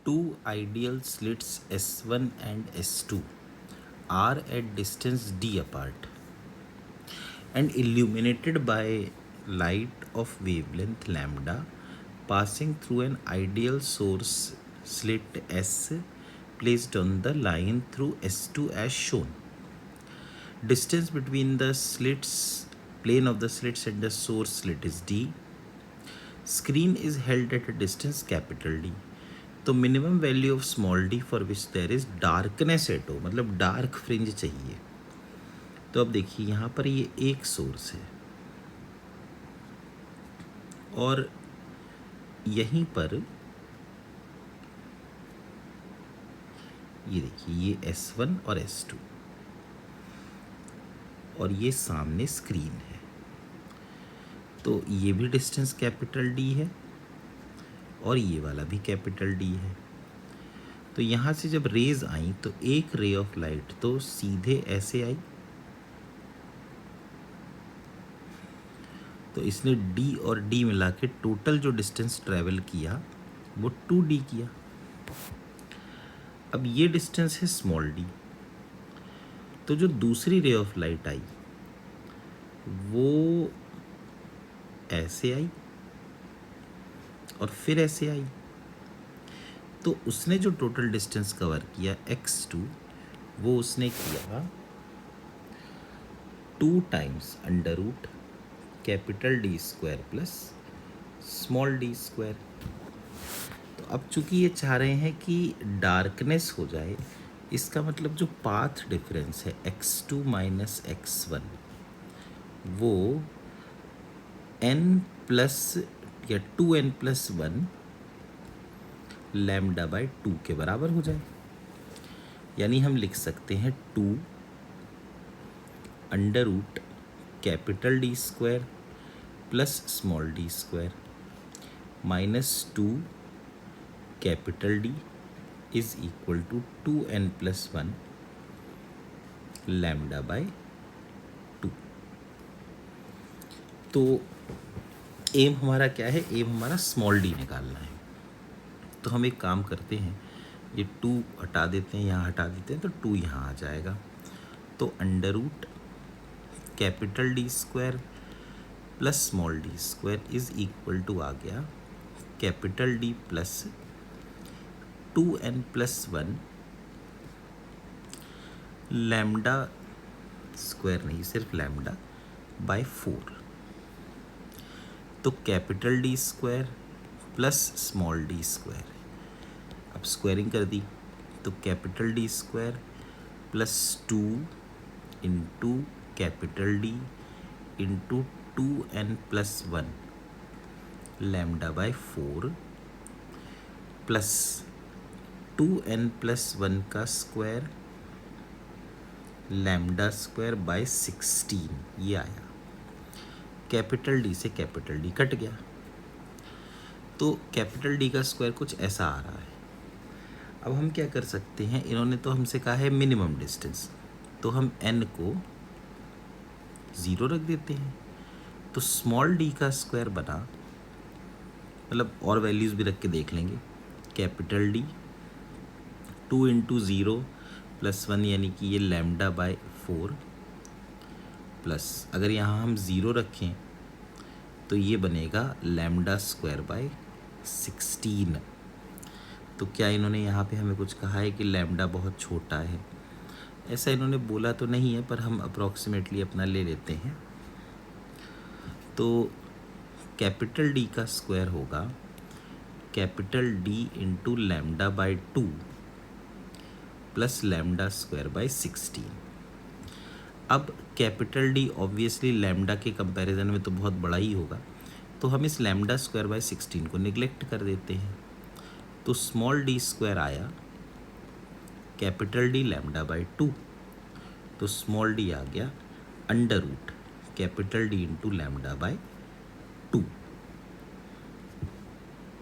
Two ideal slits S1 and S2 are at distance d apart and illuminated by light of wavelength lambda passing through an ideal source slit S placed on the line through S2 as shown. Distance between the slits, plane of the slits and the source slit is d. Screen is held at a distance capital D. तो minimum value of small D for which there is darkness at O, मतलब dark fringe चाहिए. तो अब देखिए यहाँ पर ये एक सोर्स है और यहीं पर ये देखिए ये S1 और S2 और ये सामने स्क्रीन है. तो ये भी डिस्टेंस कैपिटल डी है और ये वाला भी कैपिटल डी है. तो यहाँ से जब रेज आई तो एक रे ऑफ लाइट तो सीधे ऐसे आई, तो इसने डी और डी मिला के टोटल जो डिस्टेंस ट्रेवल किया वो 2d किया. अब ये डिस्टेंस है स्मॉल डी. तो जो दूसरी रे ऑफ लाइट आई वो ऐसे आई और फिर ऐसे आई. तो उसने जो टोटल डिस्टेंस कवर किया x2 वो उसने किया 2 times under root capital D square plus small D square. तो अब चूंकि ये चाह रहे हैं कि डार्कनेस हो जाए, इसका मतलब जो पाथ डिफरेंस है x2 माइनस x1 वो n प्लस या 2n+1 लैम्डा बाय 2 के बराबर हो जाए. यानी हम लिख सकते हैं 2 under root capital D square plus small D square minus 2 capital D is equal to 2n+1 lambda by 2. तो एम हमारा क्या है? एम हमारा स्मॉल डी निकालना है. तो हम एक काम करते हैं, ये 2 हटा देते हैं, यहाँ हटा देते हैं तो 2 यहाँ आ जाएगा. तो under root capital D square plus small D square is equal to आ गया capital D plus 2n+1 lambda square, नहीं सिर्फ लैम्डा बाय 4. तो capital D square plus small D square, अब स्क्वायरिंग कर दी तो capital D square plus 2 into capital D into 2n+1 lambda by 4 plus 2n+1 का स्क्वायर लैम्डा स्क्वायर बाय 16. ये आया. कैपिटल डी से कैपिटल डी कट गया तो कैपिटल डी का स्क्वायर कुछ ऐसा आ रहा है. अब हम क्या कर सकते हैं, इन्होंने तो हमसे कहा है मिनिमम डिस्टेंस, तो हम n को 0 रख देते हैं. तो स्मॉल डी का स्क्वायर बना, मतलब और वैल्यूज़ भी रख के देख लेंगे. कैपिटल डी 2 इंटू 0 प्लस 1 यानी कि ये लैम्डा बाय 4 प्लस अगर यहाँ हम 0 रखें तो ये बनेगा लैम्डा स्क्वायर बाय 16. तो क्या इन्होंने यहाँ पे हमें कुछ कहा है कि लैम्डा बहुत छोटा है? ऐसा इन्होंने बोला तो नहीं है, पर हम अप्रॉक्सीमेटली अपना ले लेते हैं. तो कैपिटल डी का स्क्वायर होगा capital D into lambda by 2 plus lambda square by 16. अब कैपिटल डी ऑब्वियसली लैम्डा के कंपैरिजन में तो बहुत बड़ा ही होगा, तो हम इस लैम्डा स्क्वायर बाय 16 को निगलेक्ट कर देते हैं. तो स्मॉल डी स्क्वायर आया कैपिटल डी लैम्डा बाय 2, तो स्मॉल डी आ गया under root capital D into lambda bye